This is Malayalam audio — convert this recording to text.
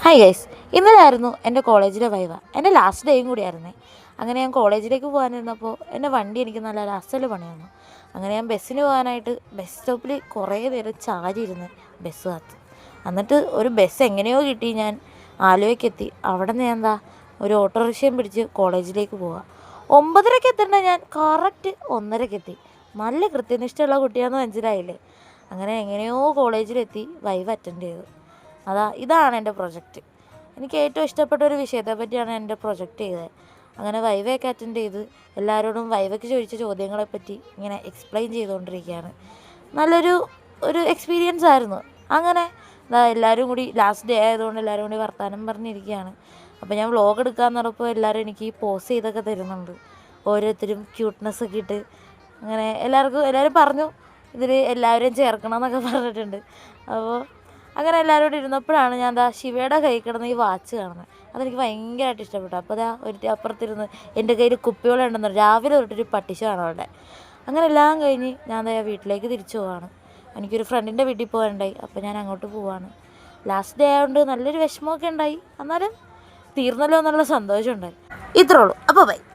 ഹായ് ഗൈസ്, ഇന്നലായിരുന്നു എൻ്റെ കോളേജിലെ വൈവ. എൻ്റെ ലാസ്റ്റ് ഡേയും കൂടിയായിരുന്നേ. അങ്ങനെ ഞാൻ കോളേജിലേക്ക് പോകാനിരുന്നപ്പോൾ എൻ്റെ വണ്ടി എനിക്ക് നല്ല അസൽ പണി വന്നു. അങ്ങനെ ഞാൻ ബസ്സിന് പോകാനായിട്ട് ബസ് സ്റ്റോപ്പിൽ കുറേ നേരം ചാരിയിരുന്ന് ബസ് കാത്ത്. എന്നിട്ട് ഒരു ബസ് എങ്ങനെയോ കിട്ടി. ഞാൻ ആലുവയ്ക്കെത്തി. അവിടെ നിന്ന് ഞാൻ ഒരു ഓട്ടോറിക്ഷയും പിടിച്ച് കോളേജിലേക്ക് പോവുക. 9:30 എത്തേണ്ട ഞാൻ കറക്റ്റ് 1:30 എത്തി. നല്ല കൃത്യനിഷ്ഠയുള്ള കുട്ടിയാണെന്ന് മനസ്സിലായില്ലേ. അങ്ങനെ എങ്ങനെയോ കോളേജിലെത്തി വൈവ അറ്റൻഡ് ചെയ്തു. ഇതാണ് എൻ്റെ പ്രൊജക്റ്റ്. എനിക്ക് ഏറ്റവും ഇഷ്ടപ്പെട്ട ഒരു വിഷയത്തെ പറ്റിയാണ് എൻ്റെ പ്രൊജക്റ്റ് ചെയ്തത്. അങ്ങനെ വൈവയൊക്കെ അറ്റൻഡ് ചെയ്ത് എല്ലാവരോടും വൈവയ്ക്ക് ചോദിച്ച ചോദ്യങ്ങളെപ്പറ്റി ഇങ്ങനെ എക്സ്പ്ലെയിൻ ചെയ്തുകൊണ്ടിരിക്കുകയാണ്. നല്ലൊരു എക്സ്പീരിയൻസ് ആയിരുന്നു. അങ്ങനെ എല്ലാവരും കൂടി ലാസ്റ്റ് ഡേ ആയതുകൊണ്ട് എല്ലാവരും കൂടി വർത്തമാനം പറഞ്ഞിരിക്കുകയാണ്. അപ്പോൾ ഞാൻ വ്ളോഗ് എടുക്കാമെന്ന് പറഞ്ഞപ്പോൾ എല്ലാവരും എനിക്ക് പോസ് ചെയ്തൊക്കെ തരുന്നുണ്ട്. ഓരോരുത്തരും ക്യൂട്ട്നെസ്സൊക്കെ ഇട്ട് അങ്ങനെ എല്ലാവരും പറഞ്ഞു ഇതിൽ എല്ലാവരെയും ചേർക്കണം എന്നൊക്കെ പറഞ്ഞിട്ടുണ്ട്. അപ്പോൾ അങ്ങനെ എല്ലാവരും കൂടി ഇരുന്നപ്പോഴാണ് ഞാൻ ശിവയുടെ കൈ കിടന്ന് ഈ വാച്ച് കാണുന്നത്. അതെനിക്ക് ഭയങ്കരമായിട്ട് ഇഷ്ടപ്പെട്ടു. അപ്പോൾ ഒരു അപ്പുറത്തിരുന്ന് എൻ്റെ കയ്യിൽ കുപ്പിവെള്ളം ഉണ്ടെന്ന് രാവിലെ തൊട്ടൊരു പട്ടിശമാണ് അവിടെ. അങ്ങനെ എല്ലാം കഴിഞ്ഞ് ഞാൻ വീട്ടിലേക്ക് തിരിച്ചു പോവാണ്. എനിക്കൊരു ഫ്രണ്ടിൻ്റെ വീട്ടിൽ പോകാനുണ്ടായി. അപ്പോൾ ഞാൻ അങ്ങോട്ട് പോവാണ്. ലാസ്റ്റ് ഡേ ആയതുകൊണ്ട് നല്ലൊരു വിഷമമൊക്കെ ഉണ്ടായി. എന്നാലും തീർന്നല്ലോ എന്നുള്ള സന്തോഷം ഉണ്ടായി. ഇത്രേ ഉള്ളൂ. അപ്പോൾ ബൈ.